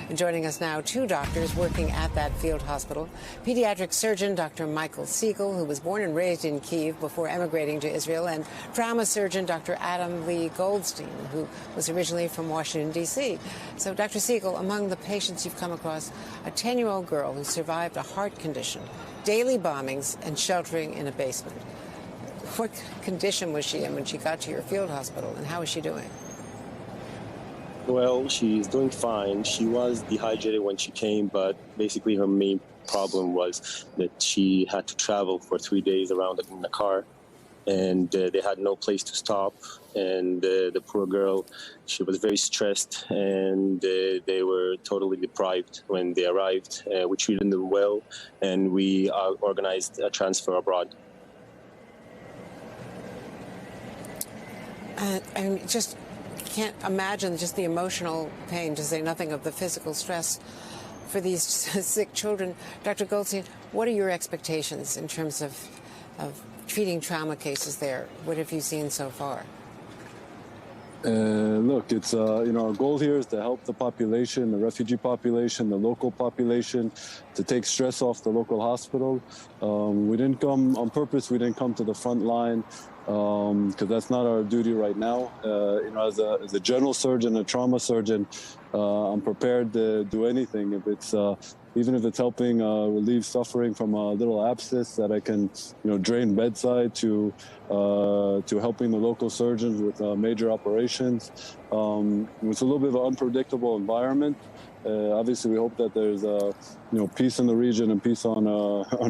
And joining us now, two doctors working at that field hospital. Pediatric surgeon Dr. Michael Siegel, who was born and raised in Kyiv before emigrating to Israel, and trauma surgeon Dr. Adam Lee Goldstein, who was originally from Washington, D.C. So, Dr. Siegel, among the patients you've come across, a 10-year-old girl who survived a heart condition, daily bombings, and sheltering in a basement. What condition was she in when she got to your field hospital, and how is she doing? Well, she's doing fine. She was dehydrated when she came, but basically her main problem was that she had to travel for 3 days around in the car, and they had no place to stop. And the poor girl, she was very stressed, and they were totally deprived when they arrived. We treated them well, and we organized a transfer abroad. I just can't imagine just the emotional pain, to say nothing of the physical stress for these sick children. Dr. Goldstein, what are your expectations in terms of treating trauma cases there? What have you seen so far? Look, it's our goal here is to help the population, the refugee population, the local population, to take stress off the local hospital. We didn't come on purpose. We didn't come to the front line because that's not our duty right now. As a general surgeon, a trauma surgeon, I'm prepared to do anything. If it's even if it's helping relieve suffering from a little abscess that I can, drain bedside, to helping the local surgeons with major operations. It's a little bit of an unpredictable environment. Obviously, we hope that there's peace in the region and peace on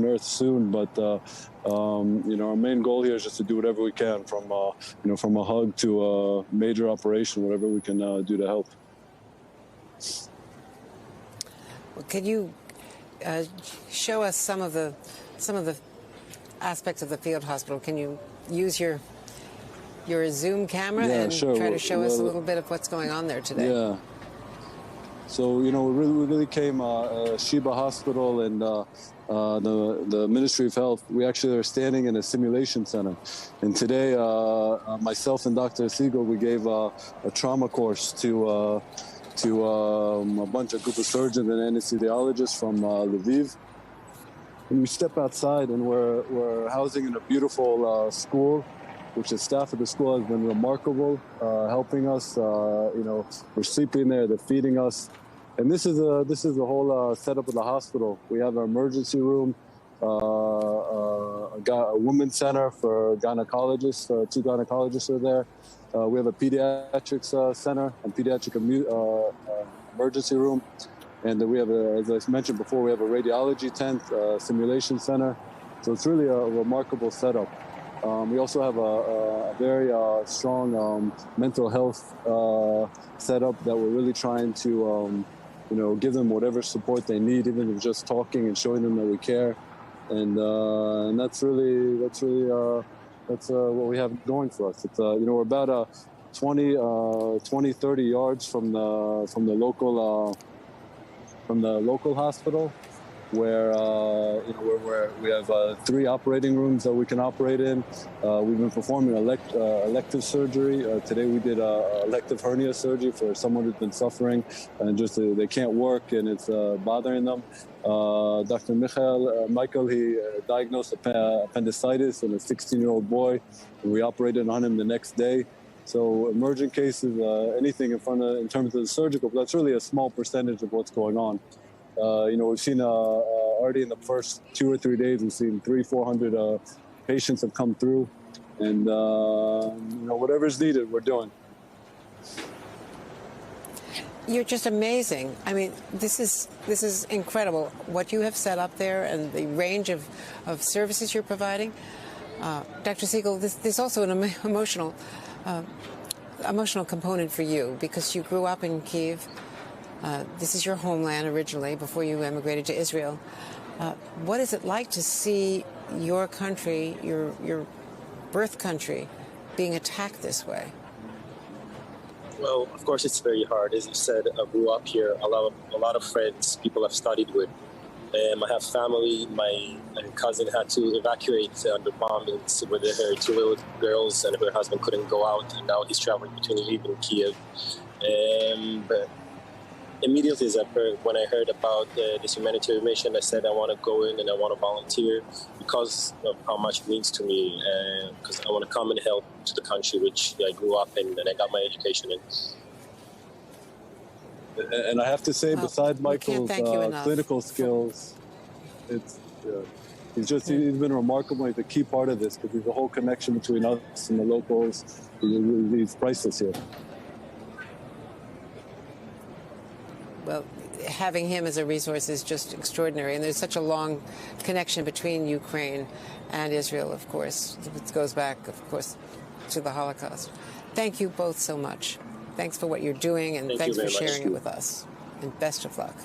Earth soon. But our main goal here is just to do whatever we can, from a hug to a major operation, whatever we can do to help. Well, could you show us some of the aspects of the field hospital? Can you use your Zoom camera and try to show us a little bit of what's going on there today? Yeah. So we really came Sheba Hospital and the Ministry of Health. We actually are standing in a simulation center, and today myself and Dr. Siegel, we gave a trauma course to a group of surgeons and anesthesiologists from Lviv. And we step outside, and we're housing in a beautiful school, which the staff of the school has been remarkable, helping us. We're sleeping there, they're feeding us. And this is the whole setup of the hospital. We have an emergency room, a women's center for gynecologists. 2 gynecologists are there. We have a pediatrics center and pediatric emergency room. And we have, as I mentioned before, we have a radiology tent, simulation center. So it's really a remarkable setup. We also have a very strong mental health setup that we're really trying to, give them whatever support they need, even if just talking and showing them that we care. And that's really what we have going for us. It's we're about 20, 30 yards from the local hospital, where we have 3 operating rooms that we can operate in. We've been performing elective surgery. Today we did elective hernia surgery for someone who's been suffering and just they can't work and it's bothering them. Dr. Michael, he diagnosed appendicitis in a 16-year-old boy, and we operated on him the next day. So emergent cases, anything in terms of the surgical, but that's really a small percentage of what's going on. We've seen already in the first 2 or 3 days, we've seen 300-400 patients have come through, and whatever's needed, we're doing. You're just amazing. I mean, this is incredible what you have set up there and the range of services you're providing. Dr. Siegel, there's also an emotional component for you because you grew up in Kyiv. This is your homeland originally before you emigrated to Israel. What is it like to see your country, your birth country, being attacked this way? Well, of course, it's very hard. As you said, I grew up here. A lot of friends, people I've studied with. I have family. My cousin had to evacuate under bombings with her 2 little girls, and her husband couldn't go out, and now he's traveling between Lviv and Kyiv. But immediately when I heard about this humanitarian mission, I said I want to go in and I want to volunteer because of how much it means to me, because I want to come and help to the country which I grew up in and I got my education in. And I have to say, besides Michael's clinical skills, he's been remarkable. He's a key part of this because there's a whole connection between us and the locals. He's priceless here. Well, having him as a resource is just extraordinary. And there's such a long connection between Ukraine and Israel, of course. It goes back, of course, to the Holocaust. Thank you both so much. Thanks for what you're doing, and thanks for sharing it with us. And best of luck.